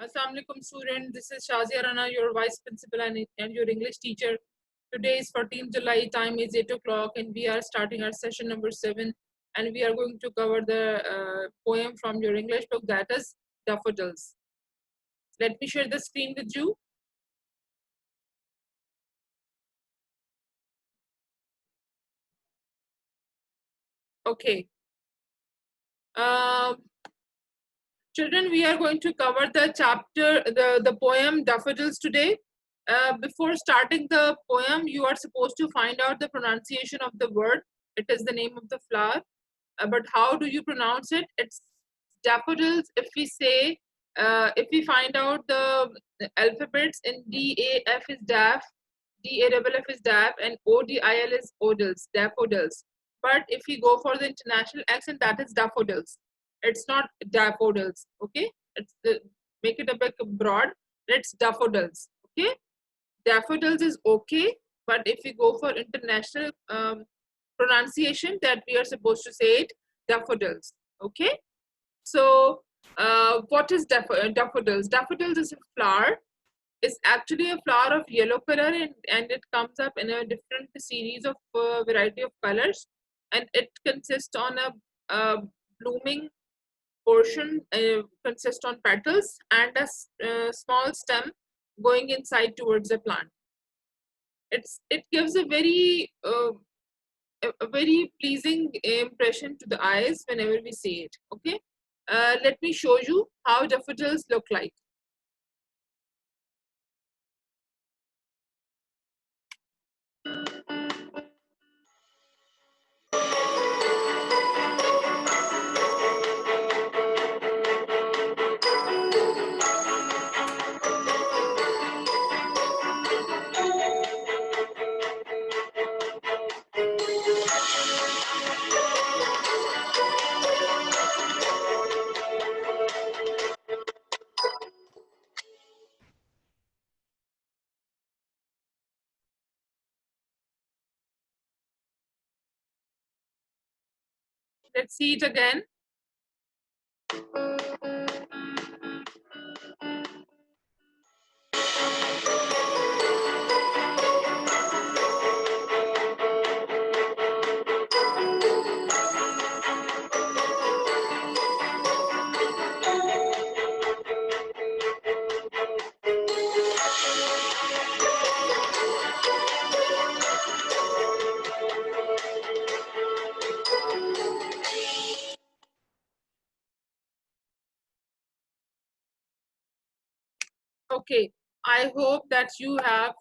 Assalamu alaikum student, this is Shazia Rana, your vice principal and your English teacher. Today is 14th July, time is 8 o'clock and we are starting our session number 7 and we are going to cover the poem from your English book, that is Daffodils. Let me share the screen with you. Okay. Children, we are going to cover the chapter, the poem Daffodils today. Before starting the poem, you are supposed to find out the pronunciation of the word. It is the name of the flower. But how do you pronounce it? It's daffodils. If we say, if we find out the alphabets in DAF is daff, DAFF is daff, and ODIL is odils, daffodils. But if we go for the international accent, that is daffodils. It's not daffodils. Okay, it's make it a bit broad. It's daffodils. Okay, daffodils is okay, but if we go for international pronunciation, that we are supposed to say it daffodils. Okay, so what is daffodils? Daffodils is a flower. It's actually a flower of yellow color, and it comes up in a different series of variety of colors, and it consists on a blooming portion, consists on petals and a small stem going inside towards the plant. It gives a very pleasing impression to the eyes whenever we see it. Okay, let me show you how daffodils look like. Let's see it again. Okay, I hope that you have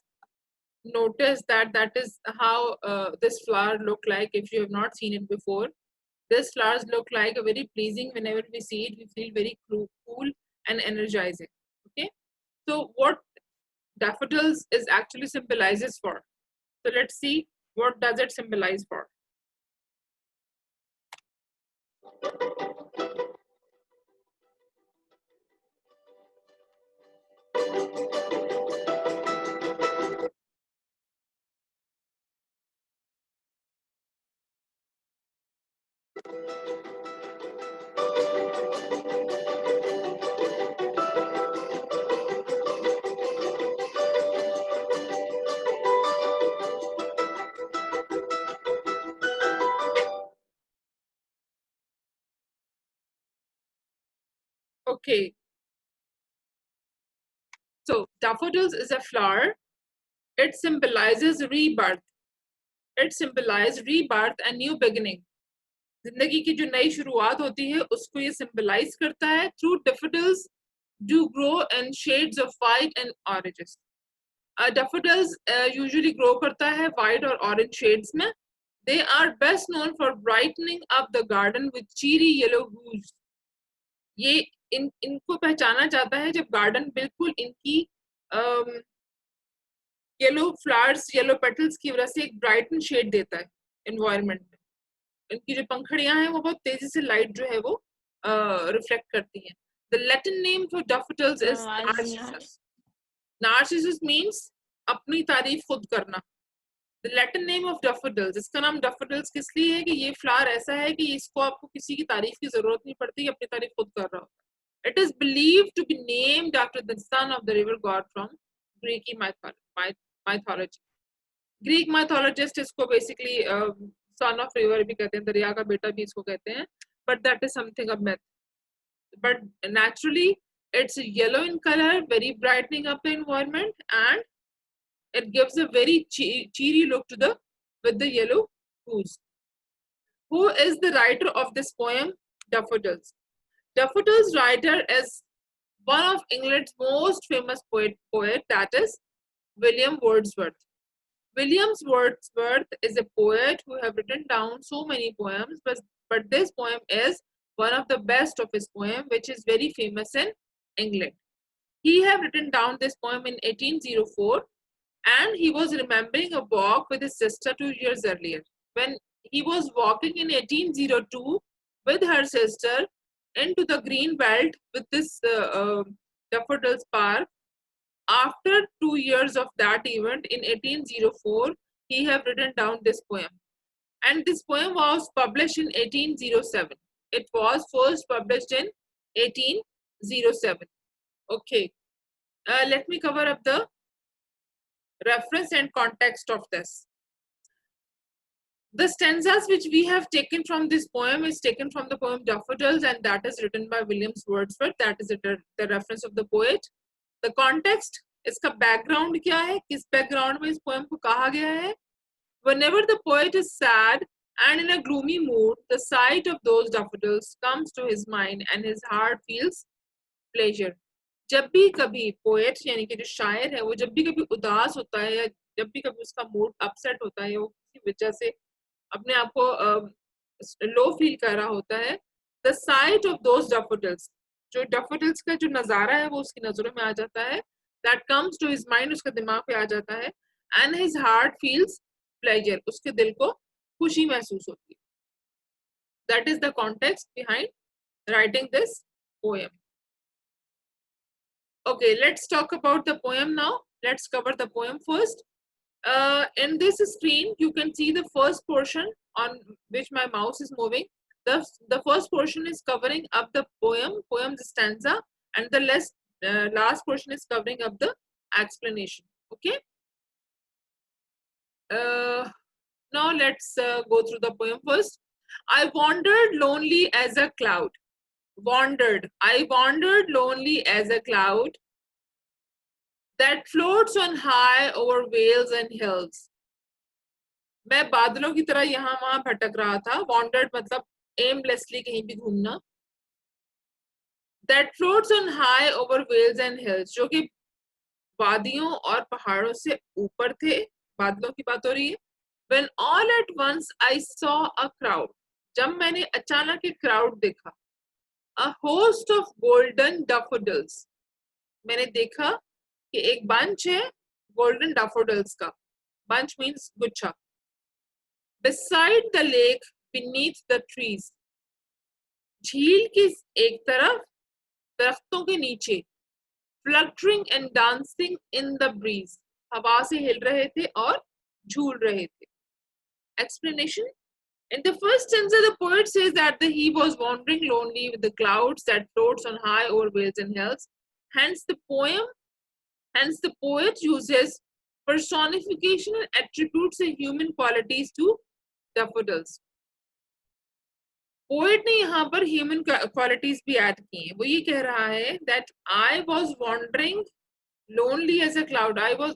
noticed that that is how this flower look like. If you have not seen it before, this flowers look like a very pleasing. Whenever we see it, we feel very cool and energizing. Okay, so what daffodils is actually symbolizes for? So let's see, what does it symbolize for? Okay, so daffodils is a flower. It symbolizes rebirth. It symbolizes rebirth and new beginning. जिंदगी की जो नई शुरुआत होती है उसको ये symbolize करता है through daffodils do grow in shades of white and oranges. Daffodils usually grow करता है white और orange shades में. They are best known for brightening up the garden with cheery yellow hues. ये इनको पहचाना जाता है जब गार्डन बिल्कुल इनकी येलो फ्लावर्स, येलो पेटल्स की वजह से एक ब्राइटन शेड देता है एनवायरनमेंट में. इनकी जो पंखड़ियां हैं वो बहुत तेजी से लाइट जो है वो रिफ्लेक्ट करती हैं. The Latin name for daffodils is Narcissus. Narcissus means अपनी तारीफ खुद करना. The Latin name of daffodils, इसका नाम daffodils किस लिए है कि ये फ्लावर ऐसा है कि इसको आपको किसी की तारीफ की जरूरत नहीं पड़ती, अपनी तारीफ खुद कर रहा होता है. It is believed to be named after the son of the river god from Greek mythology. Greek mythologist इसको basically son of river भी कहते हैं, दरिया का बेटा भी इसको कहते हैं, but that is something of myth. But naturally, it's yellow in color, very brightening up the environment, and it gives a very cheery look to the with the yellow hues. Who is the writer of this poem, Daffodils? Daffodils writer is one of England's most famous poet, that is William Wordsworth. William Wordsworth is a poet who have written down so many poems, but this poem is one of the best of his poem, which is very famous in England. He have written down this poem in 1804, and he was remembering a walk with his sister 2 years earlier. When he was walking in 1802 with her sister into the green belt with this Daffodils Park. After 2 years of that event in 1804, he have written down this poem. And this poem was published in 1807. It was first published in 1807. Okay, let me cover up the reference and context of this. The stanzas which we have taken from this poem is taken from the poem Daffodils, and that is written by William Wordsworth. That is the reference of the poet. The context, इसका background क्या है, किस background में इस poem को कहा गया है. Whenever the poet is sad and in a gloomy mood, the sight of those daffodils comes to his mind and his heart feels pleasure. जब भी कभी poet यानी कि जो शायर है वो जब भी कभी उदास होता है या जब भी कभी उसका mood upset होता है, वो किसी वजह से अपने आप को लो फील कर रहा होता है, the sight of those daffodils, जो daffodils का जो नजारा है वो उसकी नजरों में आ जाता है, that comes to his mind, उसके दिमाग पे आ जाता है, and his heart feels pleasure, उसके दिल को खुशी महसूस होती है. That is the context behind writing this poem. Okay, let's talk about the poem now. Let's cover the poem first. In this screen, you can see the first portion on which my mouse is moving. The first portion is covering up the poem's stanza, and the last portion is covering up the explanation. Okay. Now let's go through the poem first. I wandered lonely as a cloud. I wandered lonely as a cloud that floats on high over vales and hills. मैं बादलों की तरह यहाँ वहां भटक रहा था. Wandered मतलब aimlessly कहीं भी घूमना. That floats on high over vales and hills, जो कि वादियों और पहाड़ों से ऊपर थे. बादलों की बात हो रही है. When all at once I saw a crowd, जब मैंने अचानक एक crowd देखा. A host of golden daffodils, मैंने देखा कि एक bunch है golden daffodils का. Bunch means गुच्छा. Beside the lake, beneath the trees, झील की एक तरफ दरख्तों के नीचे, fluttering and dancing in the breeze, हवा से हिल रहे थे और झूल रहे थे. Explanation. In the first stanza, the poet says that he was wandering lonely with the clouds that floats on high over vales and hills. Hence the poet uses personification and attributes the human qualities to daffodils. Poet ने यहाँ पर human qualities भी add की हैं. वो ये कह रहा है that I was wandering lonely as a cloud. I was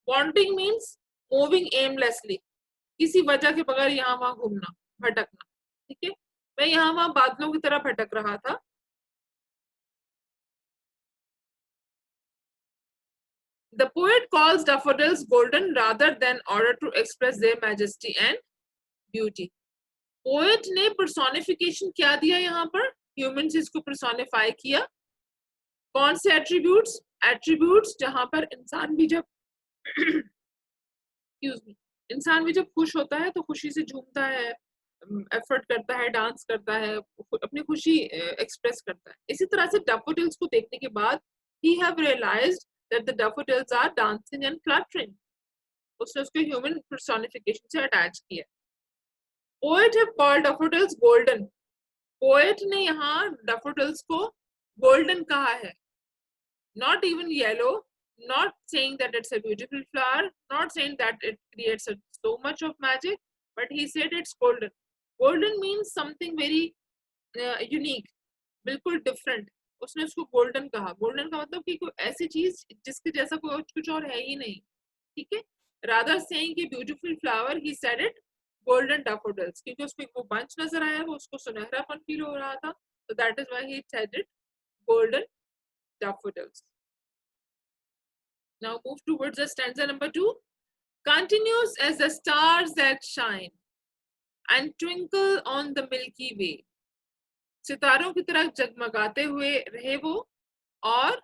wandering means moving aimlessly. किसी वजह के बगैर यहाँ वहां घूमना, भटकना. ठीक है, मैं यहाँ वहां बादलों की तरह भटक रहा था. The poet calls daffodils golden rather than order to express their majesty and beauty. Poet ने personification क्या दिया यहाँ पर? Human से इसको personify किया. कौन से attributes? Attributes जहाँ पर इंसान भी जब excuse me, इंसान भी जब खुश होता है तो खुशी से झूमता है, एफर्ट करता है, डांस करता है, अपनी खुशी एक्सप्रेस करता है. इसी तरह से daffodils को देखने के बाद he have realized that the daffodils are dancing and fluttering. उसने उसको human personification से attach किया. Poet have called daffodils golden. Poet ने यहाँ daffodils को golden कहा है, not even yellow, not saying that it's a beautiful flower, not saying that it creates so much of magic, but he said it's golden. Golden means something very unique, बिल्कुल different. उसने उसको golden कहा. golden का मतलब कि कोई ऐसी चीज जिसके जैसा कोई कुछ और है ही नहीं, ठीक है. rather saying कि beautiful flower, he said it golden daffodils, क्योंकि उसमें वो bunch नजर आया, वो उसको सुनहरापन फील हो रहा था, so that is why he said it golden daffodils. Now move towards the stanza number 2. Continues as the stars that shine and twinkle on the Milky Way. सितारों की तरह जगमगाते हुए रहे वो और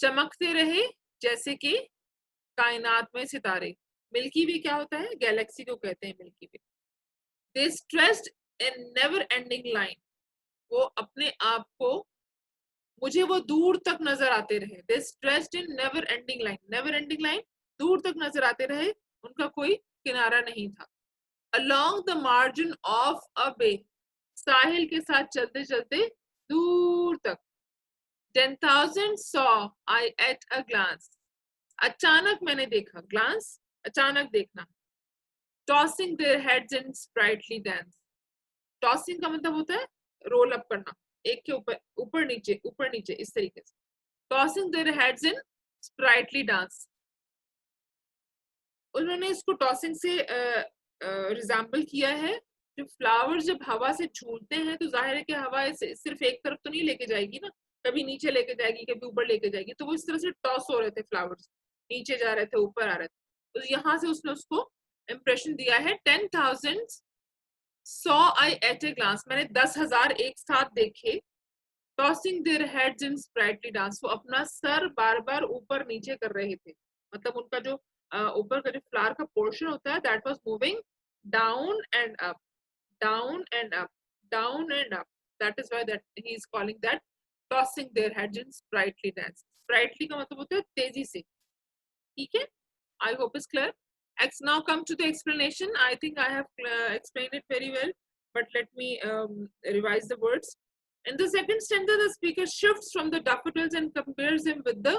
चमकते रहे जैसे कि कायनात में सितारे. मिल्की वे क्या होता है? गैलेक्सी को कहते हैं milky way. They stressed in never ending line. वो अपने आप को, मुझे वो दूर तक नजर आते रहे. They stressed in never ending line. never ending line, दूर तक नजर आते रहे, उनका कोई किनारा नहीं था. Along the margin of a bay, साहिल के साथ चलते चलते दूर तक. 10,000 saw I at a glance. अचानक मैंने देखा. glance, अचानक देखना. Tossing their heads in sprightly dance. Tossing का मतलब होता है रोल अप करना, एक के ऊपर ऊपर नीचे इस तरीके से. Tossing their heads in sprightly dance. उन्होंने इसको टॉसिंग से रिजेंबल किया है. जो फ्लावर्स जब हवा से झूलते हैं तो जाहिर है कि हवा सिर्फ एक तरफ तो नहीं लेके जाएगी ना, कभी नीचे लेके जाएगी, कभी ऊपर लेके जाएगी. तो वो इस तरह से टॉस हो रहे थे फ्लावर्स, नीचे जा रहे थे, ऊपर आ रहे थे. तो यहाँ से उसने उसको इम्प्रेशन दिया है. 10,000 saw I at a glance, मैंने 10,000 एक साथ देखे. Tossing their heads in sprightly dance, वो अपना सर बार बार ऊपर नीचे कर रहे थे. मतलब उनका जो ऊपर का जो फ्लावर का पोर्शन होता है, that was moving down and up, down and up, down and up. That is why that he is calling that tossing their heads in sprightly dance. Sprightly का मतलब होता है तेजी से. ठीक है? I hope it's clear. Now come to the explanation. I think I have explained it very well, but let me revise the words. In the second stanza, the speaker shifts from the daffodils and compares them with the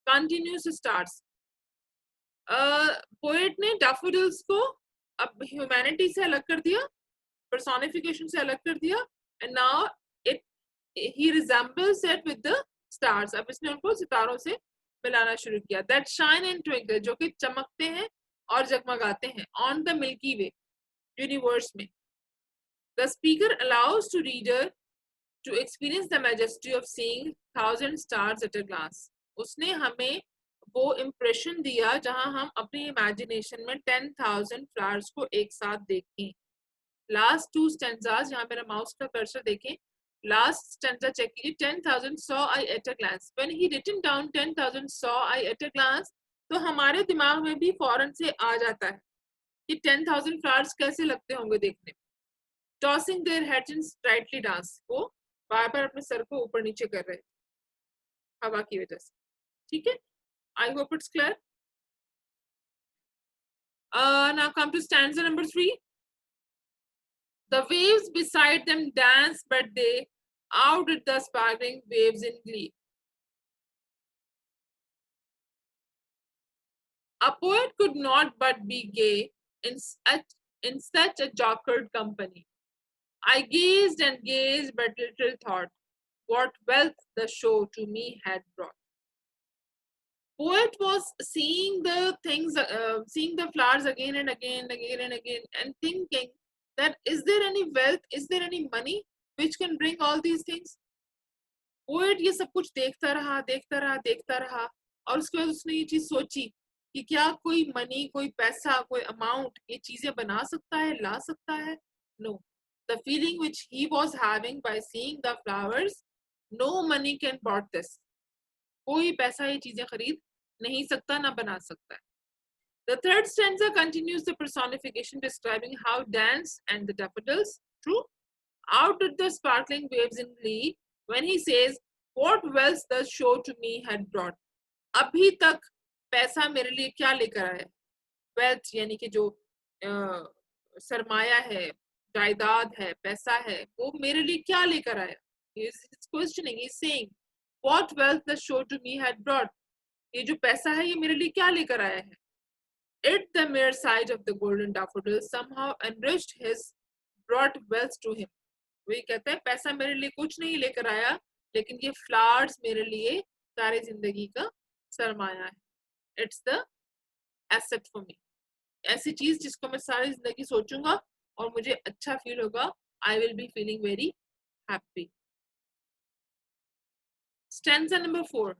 continuous stars. Poet ने daffodils को अब humanity से अलग कर दिया, personification से अलग कर दिया, and now he resembles it with the stars. अब इसने उनको सितारों से मिलाना शुरू किया. That shine and twinkle, जो कि चमकते हैं और जगमगाते हैं on the Milky Way, universe में. The speaker allows to reader to experience the majesty of seeing 1,000 stars at a glance. उसने हमें वो इम्प्रेशन दिया जहां हम अपनी इमेजिनेशन में 10,000 फ्लावर्स को एक साथ देखें. लास्ट टू स्टेंजास, यहाँ मेरा माउस का कर्सर देखें, लास्ट स्टेंजा चेक कीजिए. 10,000 saw I at a glance. When he written down 10,000 saw I at a glance, तो हमारे दिमाग में भी फौरन से आ जाता है कि 10,000 फ्लावर्स कैसे लगते होंगे देखने में. Tossing their heads in sprightly dance, वो बार बार अपने सर को ऊपर नीचे कर रहे हवा की वजह से. ठीक है? I hope it's clear. Now come to stanza number 3. The waves beside them dance, but they outdid the sparkling waves in glee. A poet could not but be gay in such a jocund company. I gazed and gazed, but little thought what wealth the show to me had brought. Poet was seeing the things, seeing the flowers again and again, and thinking that is there any wealth, is there any money which can bring all these things? Poet ये सब कुछ देखता रहा और उसके बाद उसने ये चीज सोची कि क्या कोई मनी, कोई पैसा, कोई अमाउंट ये चीजें बना सकता है, ला सकता है? No. The feeling which he was having by seeing the flowers, no money can bought this. कोई पैसा ये चीजें खरीद नहीं सकता, ना बना सकता है. The third stanza continues the personification, describing how dance and the daffodils, true, outdid the sparkling waves in glee when he says, what wealth the show to me had brought. अभी तक पैसा मेरे लिए क्या लेकर आया? Wealth यानी कि जो सरमाया है, जायदाद है, पैसा है, वो मेरे लिए क्या लेकर आया? He's questioning, he's saying, what wealth the show to me had brought. ये जो पैसा है ये मेरे लिए क्या लेकर आया है. It, the mere sight of the golden daffodils somehow enriched his brought wealth to him. वही कहता है पैसा मेरे लिए कुछ नहीं लेकर आया, लेकिन ये फ्लावर्स मेरे लिए सारी जिंदगी का सरमाया है. It's the asset for me. ऐसी चीज जिसको मैं सारी जिंदगी सोचूंगा और मुझे अच्छा फील होगा. I will be feeling very happy. Stanza number 4.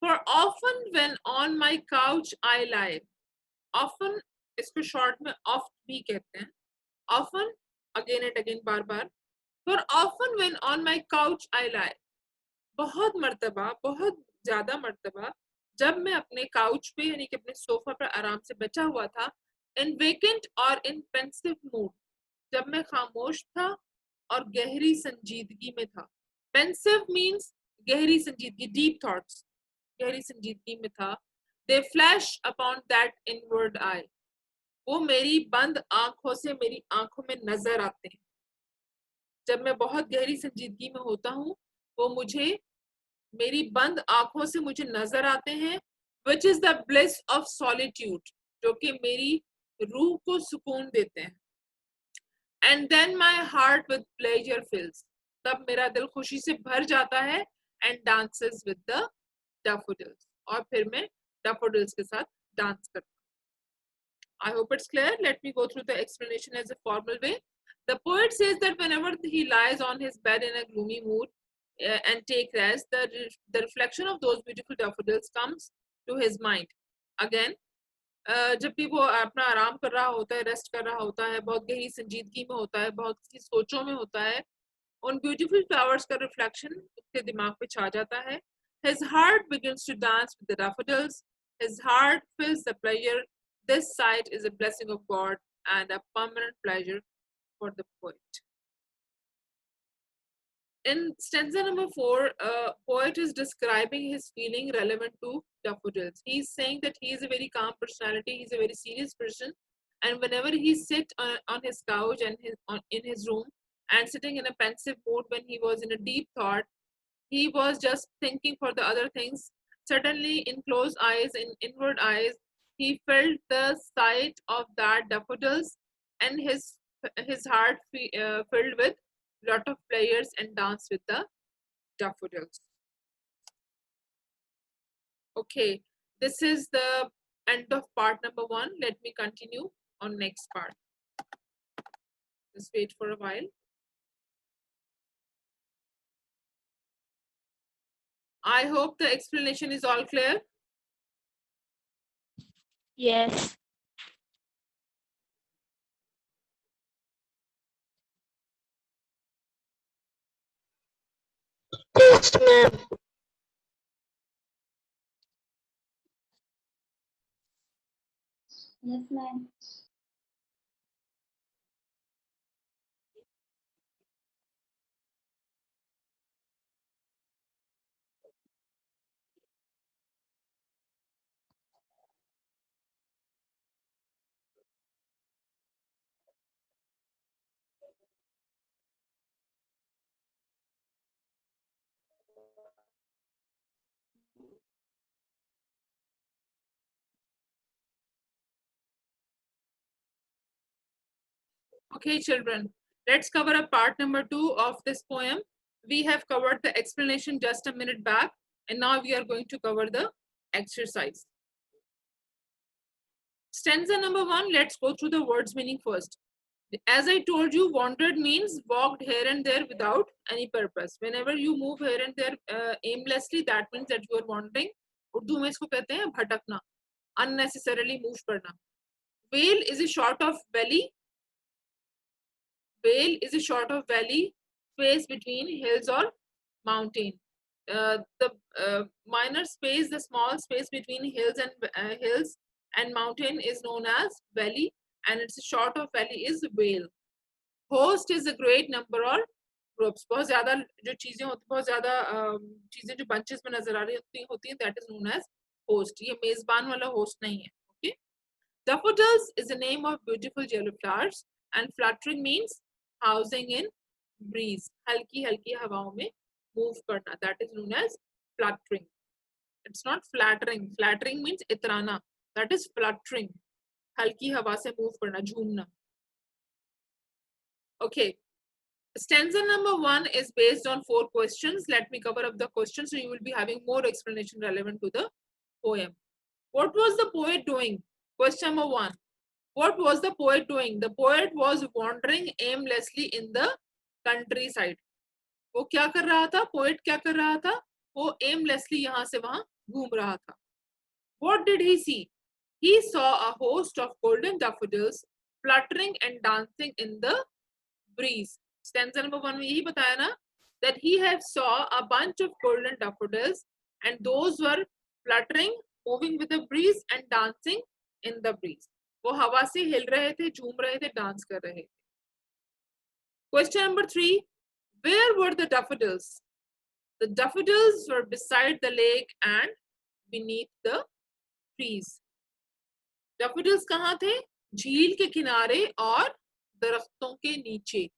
For often when on my couch I lie. Often इसको short में oft भी कहते हैं. Often, again and again, bar bar. For often when on my couch I lie. बहुत मर्तबा, बहुत ज्यादा मर्तबा जब मैं अपने काउच पे यानी कि अपने सोफा पर आराम से बैठा हुआ था, in vacant और in pensive mood, जब मैं खामोश था और गहरी संजीदगी में था. Pensive means गहरी संजीदगी, deep thoughts, गहरी संजीदगी में था. They flash upon that inward eye. वो मेरी बंद आंखों से मेरी आंखों में नजर आते हैं. जब मैं बहुत गहरी संजीदगी में होता हूँ, वो मुझे मेरी बंद आंखों से मुझे नजर आते हैं. Which is the bliss of solitude, जो कि मेरी रूह को सुकून देते हैं. And then my heart with pleasure fills. तब मेरा दिल खुशी से भर जाता है. And dances with the daffodils. और फिर मैं daffodils के साथ डांस करता हूँ. I hope it's clear. Let me go through the explanation as a formal way. The poet says that whenever he lies on his bed in a gloomy mood and take rest, the reflection of those beautiful daffodils comes to his mind. Again, जब भी वो अपना आराम कर रहा होता है, rest कर रहा होता है, बहुत गहरी संजीदगी में होता है, बहुत सी सोचों में होता है, उन ब्यूटीफुल फ्लावर्स का रिफ्लेक्शन उसके दिमाग पे छा जाता है. His heart begins to dance with the daffodils. His heart feels the pleasure. This sight is a blessing of God and a permanent pleasure for the poet. In stanza number 4, poet is describing his feeling relevant to daffodils. He's saying that he is a very calm personality, he's a very serious person, and whenever he sits on his couch and in his room and sitting in a pensive mood when he was in a deep thought, he was just thinking for the other things. Suddenly, in closed eyes, in inward eyes, he felt the sight of that daffodils, and his heart filled with lot of players and dance with the daffodils. Okay, this is the end of part number 1. Let me continue on next part. Just wait for a while. I hope the explanation is all clear. Yes. Yes, ma'am. Yes, ma'am. Okay, children, let's cover a part number 2 of this poem. We have covered the explanation just a minute back, and now we are going to cover the exercise. Stanza number 1, let's go through the words meaning first. As I told you, wandered means walked here and there without any purpose. Whenever you move here and there aimlessly, that means that you are wandering. Urdu में इसको कहते हैं भटकना, unnecessarily move करना. Vale is a sort of valley. Vale is a sort of valley, space between hills or mountain. The minor space, the small space between hills and mountain is known as valley, and its short of valley is vale. Host is a great number or groups. बहुत ज़्यादा जो चीजें होती, बहुत ज़्यादा चीजें जो bunches में नजर आ रही होती हैं, that is known as host. ये मेजबान वाला host नहीं है. Okay. Daffodils is the name of beautiful yellow flowers, and fluttering means housing in breeze, हल्की हल्की हवाओं में move करना, that is known as fluttering. It's not flattering. Flattering means इतराना, that is fluttering. हल्की हवा से move करना, झूमना. Okay. Stanza number 1 is based on 4 questions. Let me cover up the questions so you will be having more explanation relevant to the poem. What was the poet doing? Question number 1. What was the poet doing? The poet was wandering aimlessly in the countryside. वो क्या कर रहा था? Poet क्या कर रहा था? वो aimlessly यहाँ से वहाँ घूम रहा था. What did he see? He saw a host of golden daffodils fluttering and dancing in the breeze. Stanza number 1 में यही बताया ना, that he had saw a bunch of golden daffodils and those were fluttering, moving with the breeze and dancing in the breeze. वो हवा से हिल रहे थे, झूम रहे थे, डांस कर रहे थे. Question number 3. Where were the daffodils? The daffodils were beside the lake and beneath the trees. Daffodils कहाँ थे? झील के किनारे और दरख्तों के नीचे.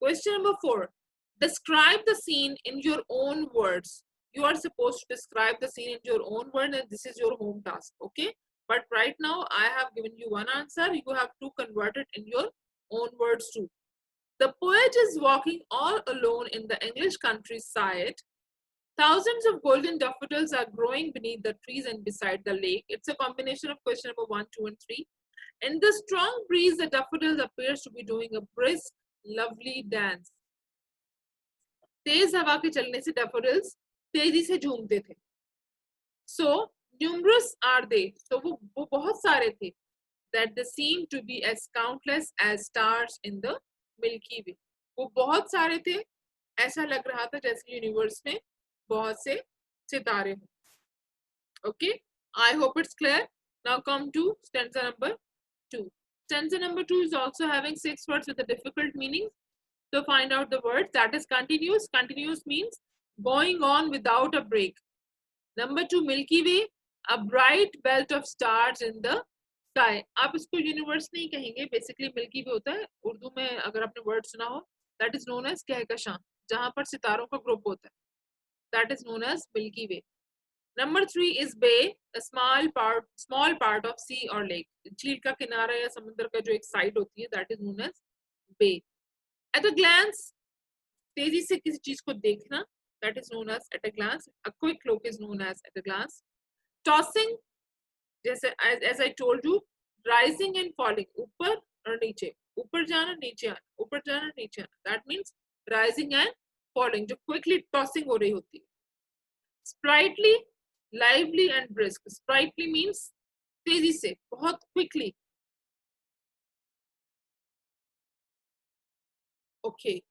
Question number 4. Describe the scene in your own words. You are supposed to describe the scene in your own words and this is your home task, okay? But right now I have given you one answer. You have to convert it in your own words too. The poet is walking all alone in the English countryside. Thousands of golden daffodils are growing beneath the trees and beside the lake. It's a combination of question number 1, 2, and 3. In the strong breeze, the daffodil appears to be doing a brisk, lovely dance. तेज हवा के चलने से daffodils तेजी से झूमते थे. So numerous are they. So वो बहुत सारे थे. That they seem to be as countless as stars in the Milky Way. वो बहुत सारे थे. ऐसा लग रहा था जैसे यूनिवर्स में बहुत से सितारे हों. Okay, I hope it's clear. Now come to stanza number 2. Stanza number 2 is also having 6 words with a difficult meaning. So find out the words. That is continuous. Continuous means going on without a break. Number 2, Milky Way, a bright belt of stars in the sky. आप इसको universe नहीं कहेंगे. Basically Milky Way होता है. उर्दू में अगर आपने word सुना हो, that is known as Kahkashan, जहाँ पर सितारों का ग्रुप होता है. That is known as Milky Way. Number 3 is bay, a small part of sea or lake. झील का किनारा या समुद्र का जो एक साइड होती है, that is known as bay. At a glance, तेजी से किसी चीज को देखना, that is known as at a glance. A quick look is known as at a glance. Tossing, जैसे as I told you, rising and falling, ऊपर और नीचे, ऊपर जाना नीचे आना, ऊपर जाना नीचे आना. That means rising and falling, जो quickly tossing हो रही होती है. Sprightly, lively and brisk. Sprightly means तेजी से, बहुत quickly. Okay.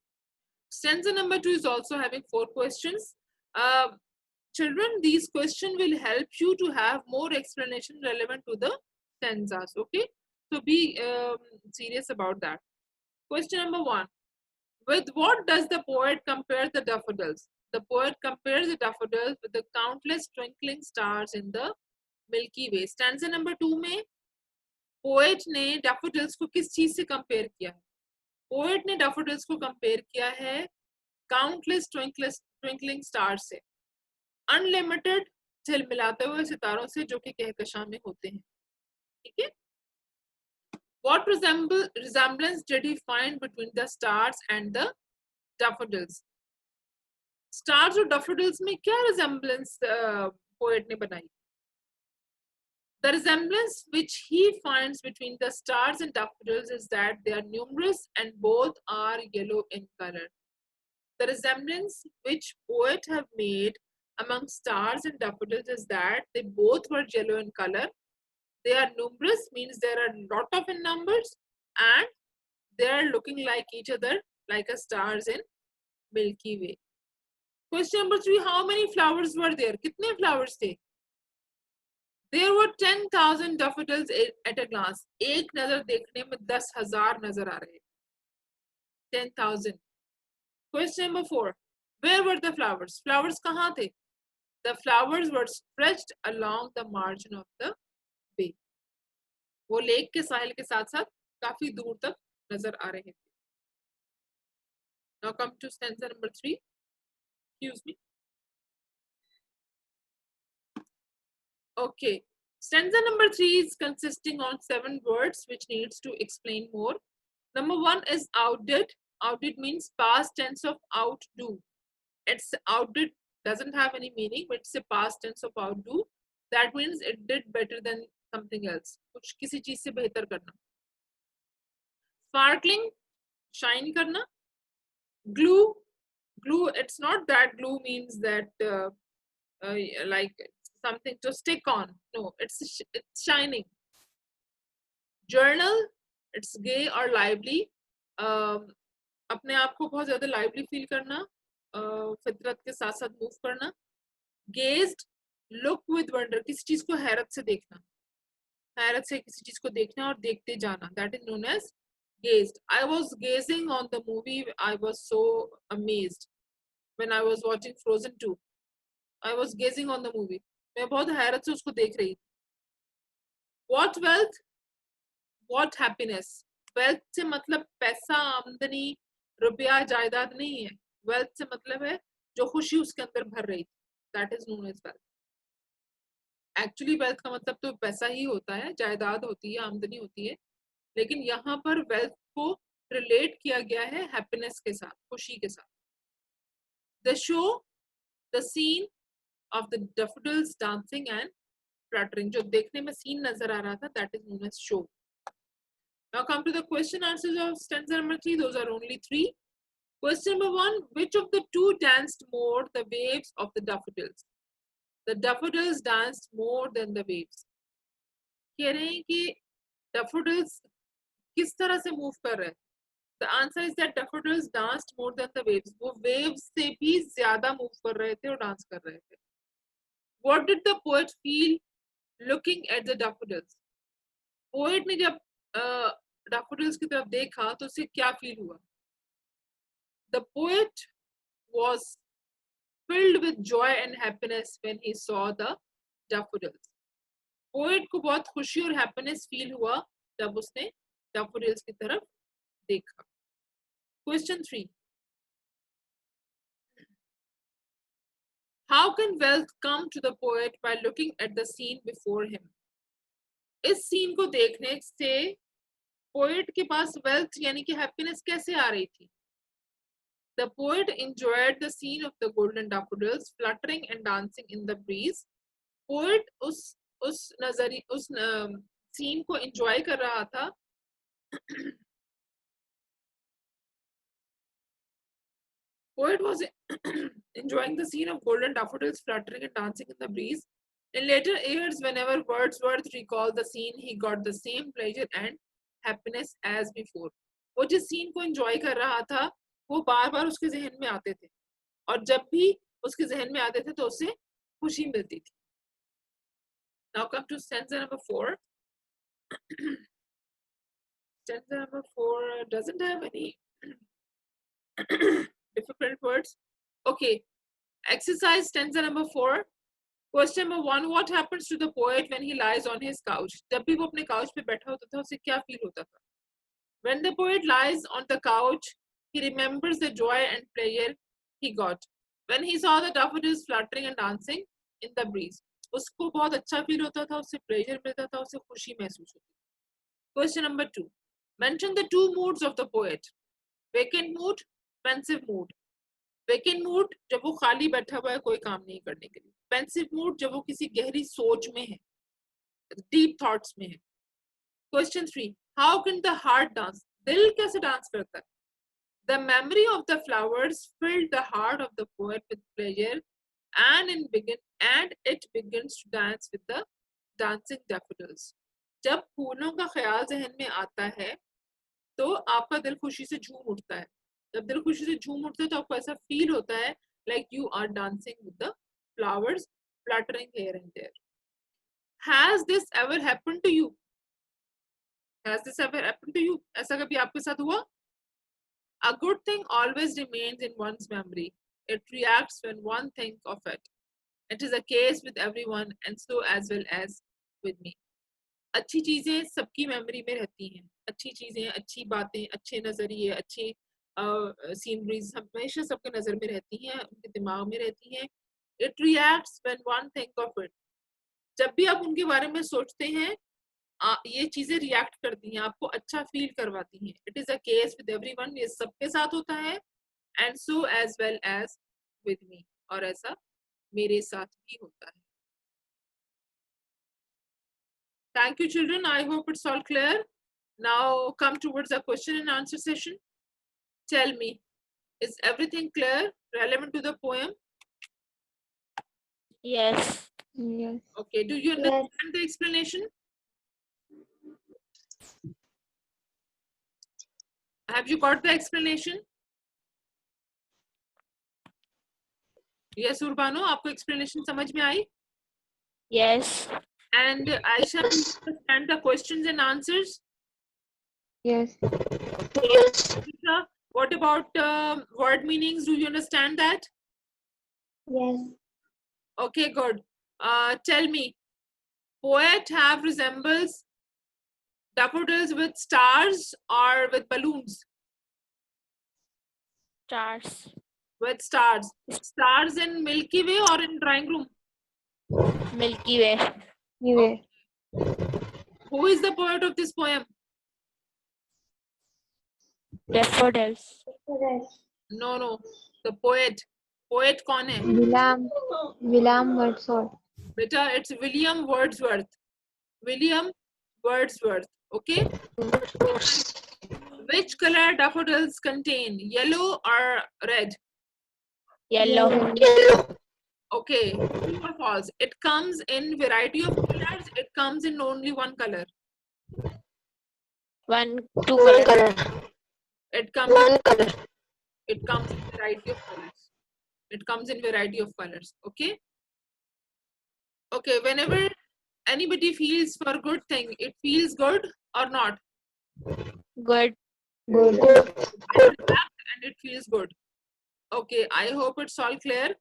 Stanza number 2 is also having 4 questions. Children, these questions will help you to have more explanation relevant to the stanzas. Okay, so be serious about that. Question number 1. With what does the poet compare the daffodils? The poet compares the daffodils with the countless twinkling stars in the Milky Way. Stanza number 2 में poet ने daffodils को किस चीज से compare किया है? Poet ने daffodils को compare किया है countless twinkling stars से, unlimited झिलमिलाते हुए सितारों से जो कि कहकशां में होते हैं. ठीक है. What resemblance did he find between the stars and the daffodils? Stars और daffodils में क्या resemblance poet ने बनाई? The resemblance which he finds between the stars and daffodils is that they are numerous and both are yellow in color. The resemblance which poet have made among stars and daffodils is that they both were yellow in color. They are numerous, means there are a lot of in numbers, and they are looking like each other, like a stars in Milky Way. Question number 3, how many flowers were there? कितने flowers थे? There were 10,000 daffodils at a glance. एक नजर देखने में 10,000 नजर आ रहे. 10,000. Question number 4. Where were the flowers? Flowers कहाँ थे? The flowers were stretched along the margin of the bay. वो लेक के साहिल के साथ साथ काफी दूर तक नजर आ रहे थे. Now come to stanza number 3. Excuse me. Okay. Stanza number 3 is consisting on 7 words which needs to explain more. Number 1 is outdid. Outdid means past tense of outdo. It's outdid doesn't have any meaning, but it's a past tense of outdo. That means it did better than something else. कुछ किसी चीज से बेहतर करना. Sparkling, shine करना. Glue, glue. It's not that glue means that like something to stick on. No, it's shining. Journal, it's gay or lively. अपने आप को बहुत ज्यादा lively feel करना, फितरत के साथ साथ मूव करना. Gazed, look with wonder, किसी चीज को हैरत से देखना, हैरत से किसी चीज को देखना और देखते जाना. That is known as gazed. I was gazing on the movie. I was so amazed when I was watching Frozen 2. I was gazing on the movie. मैं बहुत हैरत से उसको देख रही थी. What wealth? What happiness? Wealth से मतलब पैसा, आमदनी, रुपया, जायदाद नहीं है. Wealth से मतलब है जो खुशी उसके अंदर भर रही थी. That is known as wealth. Actually wealth का मतलब तो पैसा ही होता है, जायदाद होती है, आमदनी होती है. लेकिन यहाँ पर wealth को रिलेट किया गया है हैप्पीनेस के साथ, खुशी के साथ. The show, the scene of the daffodils dancing and fluttering. जो देखने में scene नजर आ रहा था, that is known as show. Now come to the question answers of stanza number 3. Those are only 3. Question number 1. Which of the two danced more the waves of the daffodils? The daffodils danced more than the waves. कह रहे हैं कि daffodils किस तरह से move कर रहे हैं? The answer is that daffodils danced more than the waves. वो waves से भी ज़्यादा move कर रहे थे और dance कर रहे थे. What did the poet feel looking at the daffodils? Poet ने जब daffodils की तरफ देखा तो उसे क्या feel हुआ? The poet was filled with joy and happiness when he saw the daffodils. Poet को बहुत खुशी और happiness feel हुआ जब उसने daffodils की तरफ देखा. Question 3. How can wealth come to the poet by looking at the scene before him? इस scene को देखने से poet के पास wealth यानी कि happiness कैसे आ रही थी? The poet enjoyed the scene of the golden daffodils fluttering and dancing in the breeze. Poet उस scene को enjoy कर रहा था. Poet was enjoying the scene of golden daffodils fluttering and dancing in the breeze. In later years, whenever Wordsworth recalled the scene, he got the same pleasure and happiness as before. वो जिस scene को enjoy कर रहा था, वो बार-बार उसके ज़हन में आते थे. और जब भी उसके ज़हन में आते थे, तो उसे खुशी मिलती थी. Now come to stanza number 4. Stanza number 4 doesn't have any difficult words. Okay. Exercise stanza number 4. Question number 1. What happens to the poet when he lies on his couch? जब भी वो अपने couch पे बैठा होता था, उसे क्या feel होता था? When the poet lies on the couch, he remembers the joy and pleasure he got when he saw the daffodils fluttering and dancing in the breeze. उसको बहुत अच्छा feel होता था, उसे pleasure मिलता था, उसे खुशी महसूस होती. Question number 2. Mention the two moods of the poet. Vacant mood, pensive mood. Vacant mood जब वो खाली बैठा हुआ है कोई काम नहीं करने के लिए. Pensive mood जब वो किसी गहरी सोच में है, deep thoughts में है. Question 3. How can the heart dance? दिल कैसे डांस करता है? The memory of the flowers filled the heart of the poet with pleasure, and it begins to dance with the dancing daffodils. जब फूलों का ख्याल ज़हन में आता है, तो आपका दिल खुशी से झूम उठता है. जब दिल खुशी से झूम उठता है, तो आपको ऐसा फील होता है like you are dancing with the flowers fluttering here and there. Has this ever happened to you? Has this ever happened to you? ऐसा कभी आपके साथ हुआ? A good thing always remains in one's memory. It reacts when one thinks of it. It is a case with everyone and so as well as with me. अच्छी चीजें सबकी memory में रहती हैं. अच्छी चीजें, अच्छी बातें, अच्छे नजरिए, अच्छे सीनरीज हमेशा सबके नजर में रहती हैं, उनके दिमाग में रहती हैं. It reacts when one think of it. जब भी आप उनके बारे में सोचते हैं, ये चीजें रिएक्ट करती हैं, आपको अच्छा फील करवाती हैं. It is a case with everyone, ये सबके साथ होता है. And so as well as with me, और ऐसा मेरे साथ भी होता है. Thank you, children. I hope it's all clear. Now come towards the question and answer session. Tell me, is everything clear, relevant to the poem? Yes. Yes. Okay, do you understand the explanation? Have you got the explanation? Yes, Urbano, आपको explanation समझ में आई? Yes. And Aisha, do you understand the questions and answers? Yes. Yes. Aisha, what about word meanings? Do you understand that? Yes. Okay, good. Tell me, poet have resembles daffodils with stars or with balloons? Stars. With stars. Stars in Milky Way or in drawing room? Milky Way. Anyway. Who is the poet of this poem? Daffodils. No. The poet. Poet कौन है? William Wordsworth. Beta, it's William Wordsworth. William Wordsworth. Okay. Which color daffodils contain? Yellow or red? Yellow. Okay. True or false? It comes in variety of colors. It comes in only one color. Two colors. It comes. It comes in variety of colors. It comes in variety of colors. Okay. Okay. Whenever anybody feels for good thing, it feels good or not? Good. And it feels good. Okay. I hope it's all clear.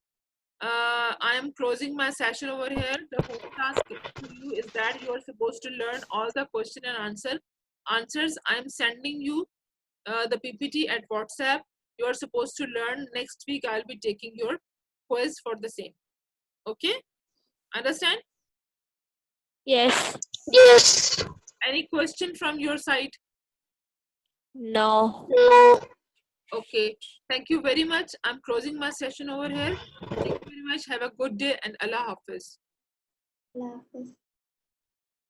I am closing my session over here. The whole task to you is that you are supposed to learn all the question and answers. I am sending you the PPT at WhatsApp. You are supposed to learn. Next week I'll be taking your quiz for the same. Okay? Understand? Yes. Any question from your side? No. Okay. Thank you very much. I'm closing my session over here. Thank you very much. Have a good day and Allah Hafiz. Allah Hafiz.